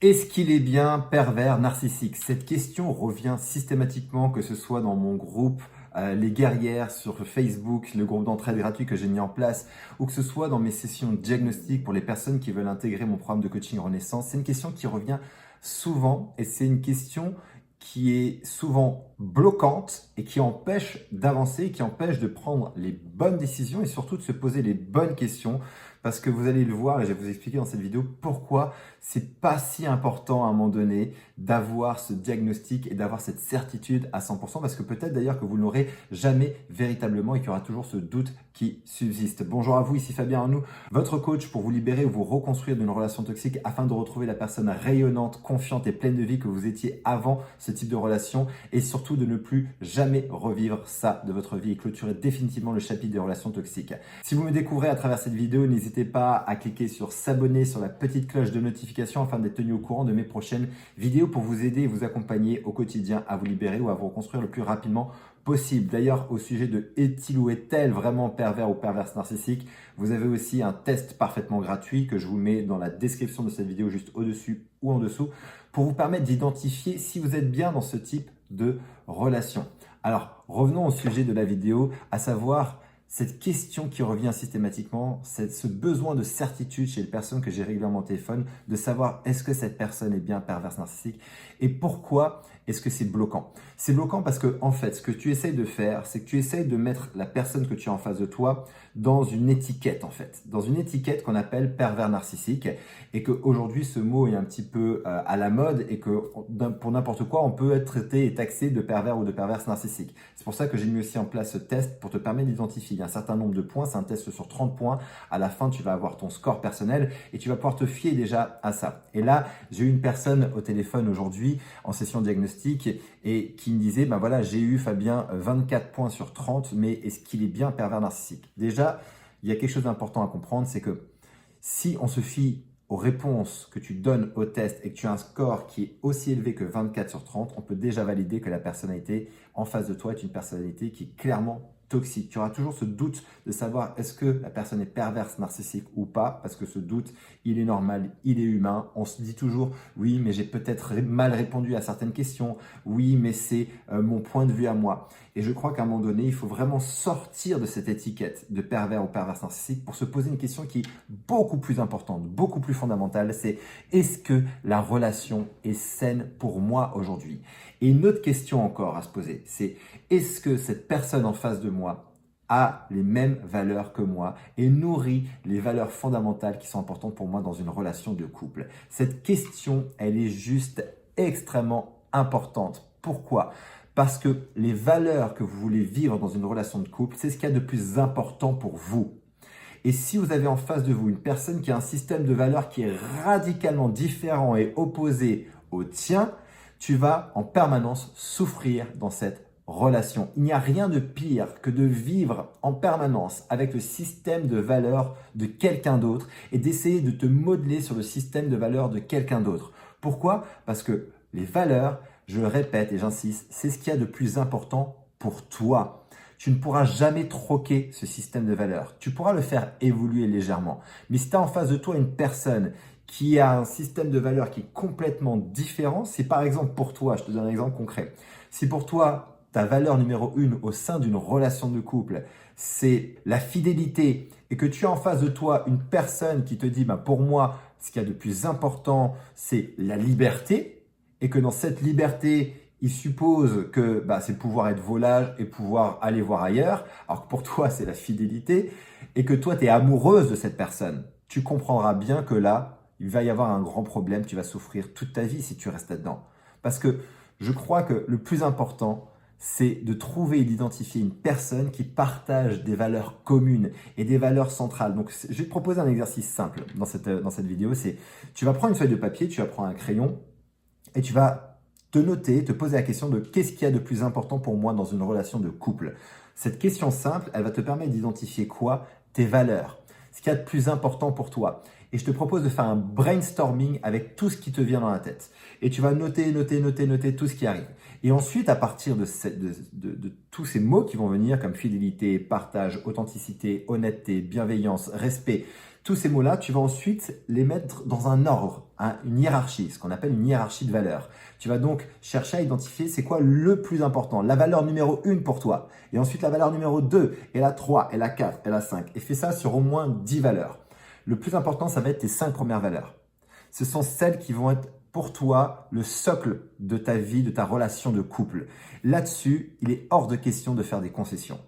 Est-ce qu'il est bien pervers narcissique? Cette question revient systématiquement, que ce soit dans mon groupe Les Guerrières sur Facebook, le groupe d'entraide gratuit que j'ai mis en place, ou que ce soit dans mes sessions de diagnostic pour les personnes qui veulent intégrer mon programme de coaching Renaissance. C'est une question qui revient souvent et c'est une question qui est souvent bloquante et qui empêche d'avancer, qui empêche de prendre les bonnes décisions et surtout de se poser les bonnes questions. Parce que vous allez le voir et je vais vous expliquer dans cette vidéo pourquoi c'est pas si important à un moment donné d'avoir ce diagnostic et d'avoir cette certitude à 100%, parce que peut-être d'ailleurs que vous ne l'aurez jamais véritablement et qu'il y aura toujours ce doute qui subsiste. Bonjour à vous, ici Fabien Arnoux, votre coach pour vous libérer ou vous reconstruire d'une relation toxique afin de retrouver la personne rayonnante, confiante et pleine de vie que vous étiez avant ce type de relation et surtout de ne plus jamais revivre ça de votre vie et clôturer définitivement le chapitre des relations toxiques. Si vous me découvrez à travers cette vidéo, n'hésitez pas à cliquer sur s'abonner, sur la petite cloche de notification afin d'être tenu au courant de mes prochaines vidéos pour vous aider et vous accompagner au quotidien à vous libérer ou à vous reconstruire le plus rapidement possible. D'ailleurs, au sujet de est-il ou est-elle vraiment pervers ou perverse narcissique, vous avez aussi un test parfaitement gratuit que je vous mets dans la description de cette vidéo juste au-dessus ou en dessous pour vous permettre d'identifier si vous êtes bien dans ce type de relation. Alors, revenons au sujet de la vidéo, à savoir cette question qui revient systématiquement, c'est ce besoin de certitude chez les personnes que j'ai régulièrement au téléphone, de savoir est-ce que cette personne est bien perverse narcissique et pourquoi est-ce que c'est bloquant. C'est bloquant parce que en fait, ce que tu essayes de faire, c'est que tu essayes de mettre la personne que tu as en face de toi dans une étiquette en fait, dans une étiquette qu'on appelle pervers narcissique et qu'aujourd'hui ce mot est un petit peu à la mode et que pour n'importe quoi, on peut être traité et taxé de pervers ou de perverse narcissique. C'est pour ça que j'ai mis aussi en place ce test pour te permettre d'identifier un certain nombre de points. C'est un test sur 30 points. À la fin, tu vas avoir ton score personnel et tu vas pouvoir te fier déjà à ça. Et là, j'ai eu une personne au téléphone aujourd'hui en session diagnostic et qui me disait, ben voilà, j'ai eu Fabien 24 points sur 30, mais est-ce qu'il est bien pervers narcissique? Déjà, il y a quelque chose d'important à comprendre, c'est que si on se fie aux réponses que tu donnes au test et que tu as un score qui est aussi élevé que 24 sur 30, on peut déjà valider que la personnalité en face de toi est une personnalité qui est clairement toxique. Tu auras toujours ce doute de savoir est-ce que la personne est perverse, narcissique ou pas, parce que ce doute, il est normal, il est humain. On se dit toujours, oui, mais j'ai peut-être mal répondu à certaines questions. Oui, mais c'est mon point de vue à moi. Et je crois qu'à un moment donné, il faut vraiment sortir de cette étiquette de pervers ou perverse narcissique pour se poser une question qui est beaucoup plus importante, beaucoup plus fondamentale. C'est est-ce que la relation est saine pour moi aujourd'hui? Et une autre question encore à se poser, c'est est-ce que cette personne en face de moi a les mêmes valeurs que moi et nourrit les valeurs fondamentales qui sont importantes pour moi dans une relation de couple? Cette question, elle est juste extrêmement importante. Pourquoi? Parce que les valeurs que vous voulez vivre dans une relation de couple, c'est ce qu'il y a de plus important pour vous. Et si vous avez en face de vous une personne qui a un système de valeurs qui est radicalement différent et opposé au tien, tu vas en permanence souffrir dans cette relation. Il n'y a rien de pire que de vivre en permanence avec le système de valeurs de quelqu'un d'autre et d'essayer de te modeler sur le système de valeurs de quelqu'un d'autre. Pourquoi? Parce que les valeurs, je le répète et j'insiste, c'est ce qu'il y a de plus important pour toi. Tu ne pourras jamais troquer ce système de valeurs. Tu pourras le faire évoluer légèrement. Mais si tu as en face de toi une personne qui a un système de valeurs qui est complètement différent, si par exemple pour toi, je te donne un exemple concret, si pour toi, ta valeur numéro 1 au sein d'une relation de couple, c'est la fidélité et que tu as en face de toi une personne qui te dit, bah, pour moi, ce qu'il y a de plus important, c'est la liberté et que dans cette liberté, il suppose que bah, c'est pouvoir être volage et pouvoir aller voir ailleurs, alors que pour toi, c'est la fidélité et que toi, tu es amoureuse de cette personne. Tu comprendras bien que là, il va y avoir un grand problème, tu vas souffrir toute ta vie si tu restes là-dedans. Parce que je crois que le plus important, c'est de trouver et d'identifier une personne qui partage des valeurs communes et des valeurs centrales. Donc, je vais te proposer un exercice simple dans cette vidéo. C'est, tu vas prendre une feuille de papier, tu vas prendre un crayon et tu vas te noter, te poser la question de qu'est-ce qu'il y a de plus important pour moi dans une relation de couple. Cette question simple, elle va te permettre d'identifier quoi? Tes valeurs. Ce qu'il y a de plus important pour toi. Et je te propose de faire un brainstorming avec tout ce qui te vient dans la tête. Et tu vas noter tout ce qui arrive. Et ensuite, à partir de tous ces mots qui vont venir comme fidélité, partage, authenticité, honnêteté, bienveillance, respect, Tous ces mots-là, tu vas ensuite les mettre dans un ordre, une hiérarchie, ce qu'on appelle une hiérarchie de valeurs. Tu vas donc chercher à identifier c'est quoi le plus important, la valeur numéro 1 pour toi, et ensuite la valeur numéro 2, et la 3, et la 4, et la 5. Et fais ça sur au moins 10 valeurs. Le plus important, ça va être tes 5 premières valeurs. Ce sont celles qui vont être pour toi le socle de ta vie, de ta relation de couple. Là-dessus, il est hors de question de faire des concessions.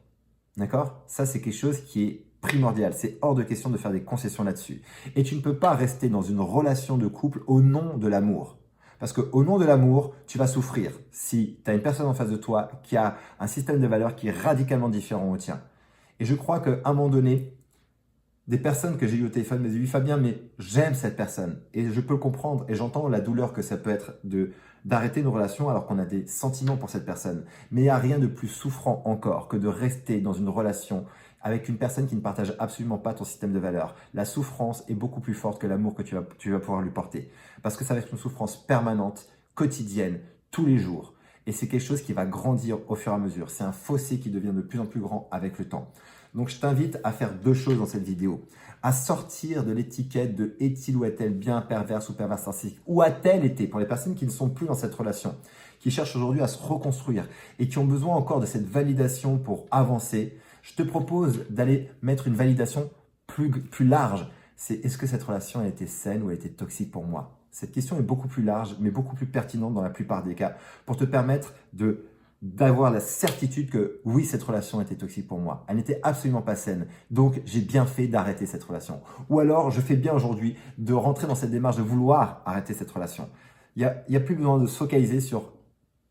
D'accord? Ça, c'est quelque chose qui est primordial. C'est hors de question de faire des concessions là-dessus. Et tu ne peux pas rester dans une relation de couple au nom de l'amour. Parce qu'au nom de l'amour, tu vas souffrir si tu as une personne en face de toi qui a un système de valeurs qui est radicalement différent au tien. Et je crois qu'à un moment donné, des personnes que j'ai eues au téléphone me disent « Oui Fabien, mais j'aime cette personne. » Et je peux le comprendre et j'entends la douleur que ça peut être d'arrêter une relation alors qu'on a des sentiments pour cette personne. Mais il n'y a rien de plus souffrant encore que de rester dans une relation avec une personne qui ne partage absolument pas ton système de valeurs. La souffrance est beaucoup plus forte que l'amour que tu vas pouvoir lui porter. Parce que ça va être une souffrance permanente, quotidienne, tous les jours. Et c'est quelque chose qui va grandir au fur et à mesure. C'est un fossé qui devient de plus en plus grand avec le temps. Donc, je t'invite à faire 2 choses dans cette vidéo. À sortir de l'étiquette de est-il ou est-elle bien perverse ou perverse narcissique, ou a-t-elle été, pour les personnes qui ne sont plus dans cette relation, qui cherchent aujourd'hui à se reconstruire et qui ont besoin encore de cette validation pour avancer. Je te propose d'aller mettre une validation plus large. C'est est-ce que cette relation a été saine ou a été toxique pour moi? Cette question est beaucoup plus large, mais beaucoup plus pertinente dans la plupart des cas pour te permettre d'avoir la certitude que oui, cette relation était toxique pour moi. Elle n'était absolument pas saine. Donc, j'ai bien fait d'arrêter cette relation. Ou alors, je fais bien aujourd'hui de rentrer dans cette démarche de vouloir arrêter cette relation. Il y a plus besoin de se focaliser sur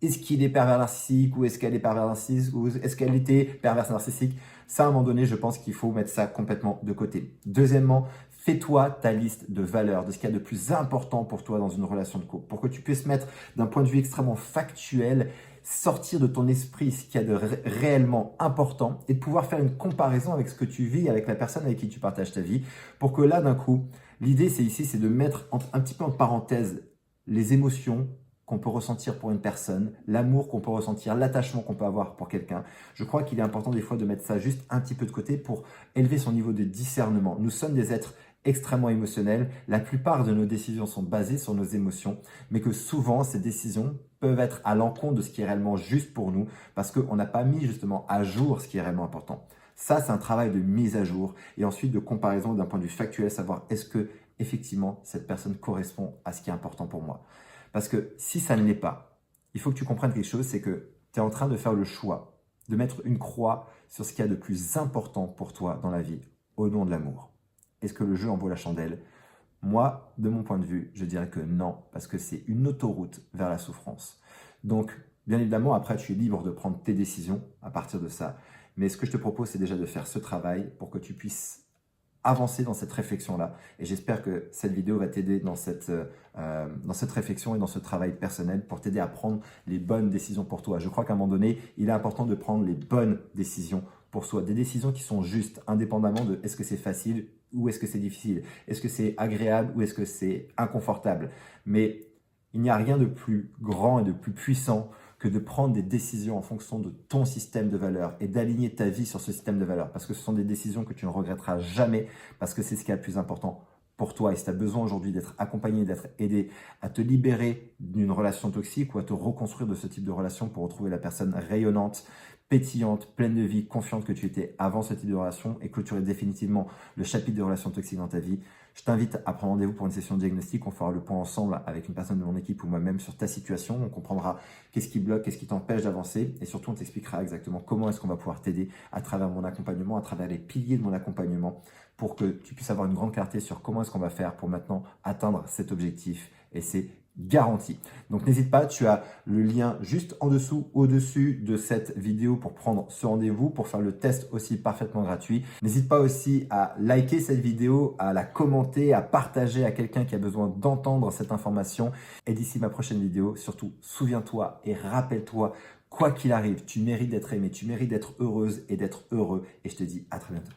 est-ce qu'il est pervers narcissique ou est-ce qu'elle est pervers narcissique ou est-ce qu'elle était perverse narcissique. Ça, à un moment donné, je pense qu'il faut mettre ça complètement de côté. Deuxièmement, fais-toi ta liste de valeurs, de ce qu'il y a de plus important pour toi dans une relation de couple, pour que tu puisses mettre d'un point de vue extrêmement factuel, sortir de ton esprit ce qu'il y a de réellement important et de pouvoir faire une comparaison avec ce que tu vis, avec la personne avec qui tu partages ta vie, pour que là, d'un coup, l'idée, c'est de mettre un petit peu en parenthèse les émotions qu'on peut ressentir pour une personne, l'amour qu'on peut ressentir, l'attachement qu'on peut avoir pour quelqu'un. Je crois qu'il est important des fois de mettre ça juste un petit peu de côté pour élever son niveau de discernement. Nous sommes des êtres extrêmement émotionnels. La plupart de nos décisions sont basées sur nos émotions, mais que souvent, ces décisions peuvent être à l'encontre de ce qui est réellement juste pour nous parce qu'on n'a pas mis justement à jour ce qui est réellement important. Ça, c'est un travail de mise à jour et ensuite de comparaison d'un point de vue factuel, savoir est-ce que effectivement cette personne correspond à ce qui est important pour moi. Parce que si ça ne l'est pas, il faut que tu comprennes quelque chose, c'est que tu es en train de faire le choix de mettre une croix sur ce qu'il y a de plus important pour toi dans la vie, au nom de l'amour. Est-ce que le jeu en vaut la chandelle? Moi, de mon point de vue, je dirais que non, parce que c'est une autoroute vers la souffrance. Donc, bien évidemment, après, tu es libre de prendre tes décisions à partir de ça. Mais ce que je te propose, c'est déjà de faire ce travail pour que tu puisses avancer dans cette réflexion-là. Et j'espère que cette vidéo va t'aider dans cette réflexion et dans ce travail personnel pour t'aider à prendre les bonnes décisions pour toi. Je crois qu'à un moment donné, il est important de prendre les bonnes décisions pour soi. Des décisions qui sont justes, indépendamment de est-ce que c'est facile ou est-ce que c'est difficile, est-ce que c'est agréable ou est-ce que c'est inconfortable. Mais il n'y a rien de plus grand et de plus puissant que de prendre des décisions en fonction de ton système de valeurs et d'aligner ta vie sur ce système de valeurs. Parce que ce sont des décisions que tu ne regretteras jamais parce que c'est ce qui est le plus important pour toi. Et si tu as besoin aujourd'hui d'être accompagné, d'être aidé à te libérer d'une relation toxique ou à te reconstruire de ce type de relation pour retrouver la personne rayonnante, pétillante, pleine de vie, confiante que tu étais avant ce type de relation et clôturer définitivement le chapitre des relations toxiques dans ta vie, je t'invite à prendre rendez-vous pour une session de diagnostic. On fera le point ensemble avec une personne de mon équipe ou moi-même sur ta situation. On comprendra qu'est-ce qui bloque, qu'est-ce qui t'empêche d'avancer et surtout on t'expliquera exactement comment est-ce qu'on va pouvoir t'aider à travers mon accompagnement, à travers les piliers de mon accompagnement pour que tu puisses avoir une grande clarté sur comment est-ce qu'on va faire pour maintenant atteindre cet objectif et c'est garanti. Donc n'hésite pas, tu as le lien juste en dessous, au-dessus de cette vidéo pour prendre ce rendez-vous, pour faire le test aussi parfaitement gratuit. N'hésite pas aussi à liker cette vidéo, à la commenter, à partager à quelqu'un qui a besoin d'entendre cette information. Et d'ici ma prochaine vidéo, surtout souviens-toi et rappelle-toi, quoi qu'il arrive, tu mérites d'être aimé, tu mérites d'être heureuse et d'être heureux. Et je te dis à très bientôt.